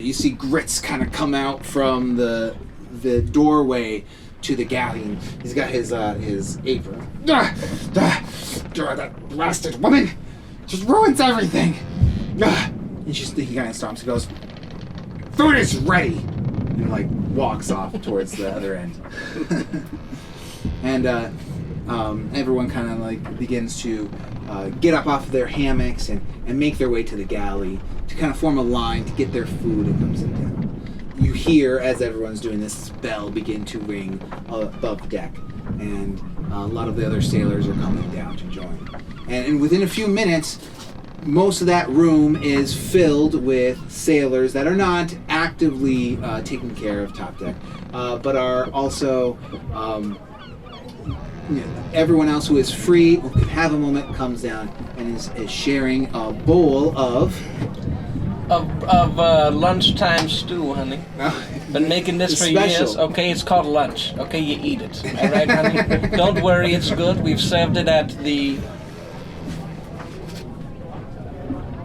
You see Grits kind of come out from the doorway to the galley. He's got his apron. That blasted woman just ruins everything. And he kind of stomps. He goes, "Food is ready," and like walks off towards the other end. And everyone kind of like begins to get up off of their hammocks and make their way to the galley to kind of form a line to get their food and come sit down. You hear, as everyone's doing this, bell begin to ring above deck, and a lot of the other sailors are coming down to join. And within a few minutes, most of that room is filled with sailors that are not actively taking care of top deck, but are also everyone else who is free, who can have a moment, comes down and is sharing a bowl of lunchtime stew, honey. Been making this for years. Okay, it's called lunch. Okay, you eat it. All right, honey? Don't worry, it's good. We've served it at the...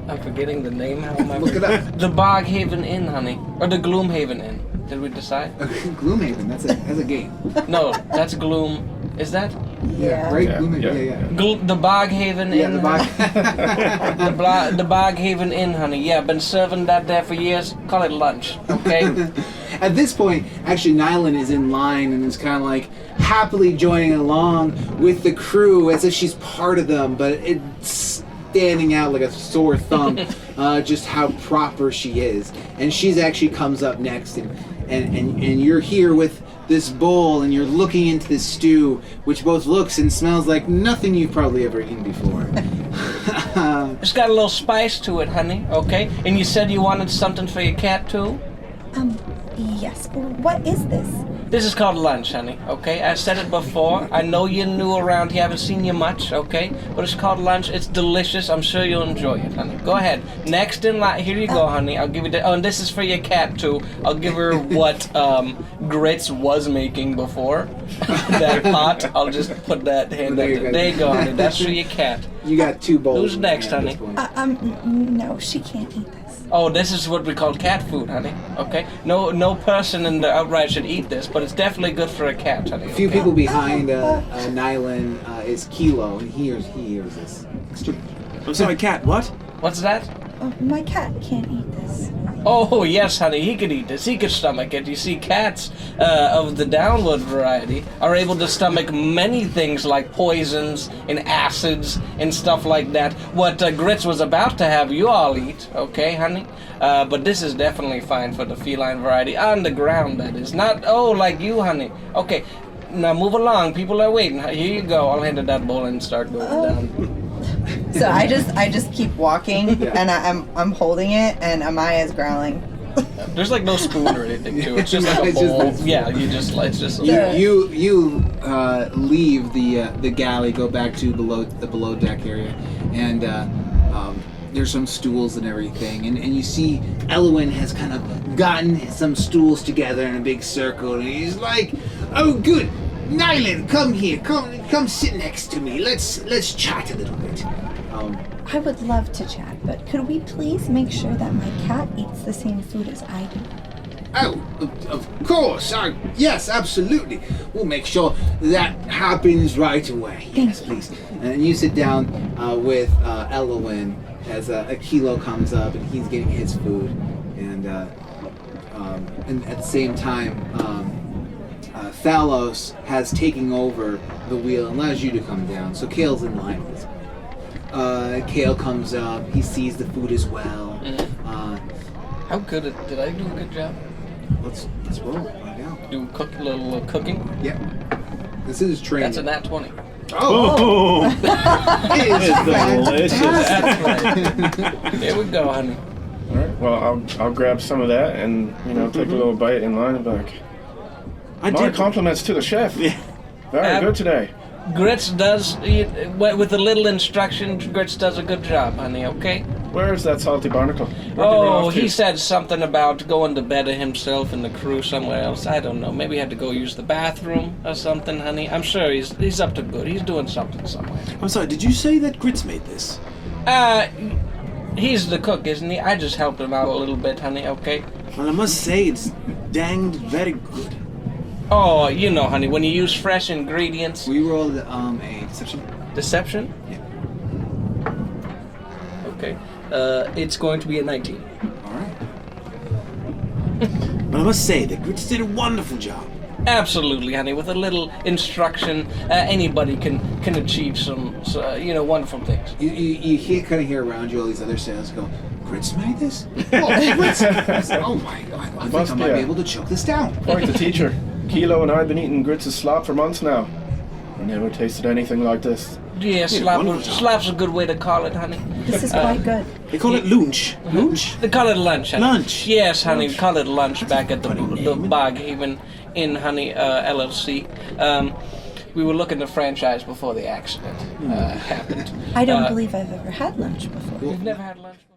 I'm forgetting the name. How am I... Look it up. The Boghaven Inn, honey. Or the Gloomhaven Inn. Did we decide? Gloomhaven, that's a game. No, that's Gloom... Is that? Yeah, right? Yeah. Gloomhaven, yeah. The Boghaven Inn. Yeah, the Bog... the Boghaven Inn, honey. Yeah, been serving that there for years. Call it lunch, okay? At this point, actually, Nylan is in line and is kind of like happily joining along with the crew as if she's part of them, but it's standing out like a sore thumb just how proper she is. And she's actually comes up next, and you're here with this bowl, and you're looking into this stew, which both looks and smells like nothing you've probably ever eaten before. It's got a little spice to it, honey, okay? And you said you wanted something for your cat, too? Yes. What is this? This is called lunch, honey, okay? I said it before. I know you're new around here. I haven't seen you much, okay? But it's called lunch. It's delicious. I'm sure you'll enjoy it, honey. Go ahead. Next in line. Here you go, honey. I'll give you the... Oh, and this is for your cat, too. I'll give her what Grits was making before. That pot. I'll just put that hand there. There you go, honey. That's for your cat. You got two bowls. Who's next, honey? No, she can't eat this. Oh, this is what we call cat food, honey. Okay? No person in the outright should eat this, but it's definitely good for a cat, honey. A few people behind Nylan is Kilo, and he hears this exchange. I'm sorry, cat, what? What's that? Oh, my cat can't eat this. Oh, yes, honey, he could eat this. He could stomach it. You see, cats of the downward variety are able to stomach many things like poisons and acids and stuff like that. What Grits was about to have you all eat, okay, honey? But this is definitely fine for the feline variety. On the ground, that is. Not, like you, honey. Okay, now move along. People are waiting. Here you go. I'll hand it that bowl and start going down. So I just keep walking, and I'm holding it, and Amaya's growling. There's like no spoon or anything to it. It's just like a bowl. Yeah, you just it's just. You leave the galley, go back to the below deck area, and there's some stools and everything, and you see Elwyn has kind of gotten some stools together in a big circle, and he's like, "Oh, good. Nylan, come here. Come sit next to me. Let's chat a little bit." I would love to chat, but could we please make sure that my cat eats the same food as I do? Oh, of course. Yes, absolutely. We'll make sure that happens right away. Yes, please. And you sit down with Elwyn as a Kilo comes up and he's getting his food, and at the same time. Thalos has taken over the wheel and allows you to come down. So Kale's in line with this. Kale comes up. He sees the food as well. How good did I do a good job? Let's roll right now. Do a little cooking? Yeah. This is training. That's a nat 20. Oh! It is delicious. That's right. Here we go, honey. All right. Well, I'll grab some of that and take a little bite in line and back. My compliments to the chef. Yeah. Very good today. Grits does, with a little instruction, Grits does a good job, honey, okay? Where is that salty barnacle? He said something about going to bed himself and the crew somewhere else. I don't know. Maybe he had to go use the bathroom or something, honey. I'm sure he's up to good. He's doing something somewhere. I'm sorry, did you say that Grits made this? He's the cook, isn't he? I just helped him out a little bit, honey, okay? Well, I must say, it's danged very good. Oh, you know, honey, when you use fresh ingredients. We rolled a deception. Deception? Yeah. Okay. It's going to be a 19. All right. But I must say, the Grits did a wonderful job. Absolutely, honey. With a little instruction, anybody can achieve some, wonderful things. You kind of hear around you all these other sailors go, Grits made this? Oh, Grits! Oh my God, I think I might be able to choke this down. Like the teacher. Kilo and I have been eating Grits' slop for months now. I never tasted anything like this. Yeah, slap's a good way to call it, honey. This is quite good. They call it lunch. Lunch? They call it lunch, honey. Lunch. Yes, honey, Lunch. call it lunch back at the Funny name. Boghaven Inn, honey, LLC. We were looking to franchise before the accident happened. I don't believe I've ever had lunch before. You've never had lunch before?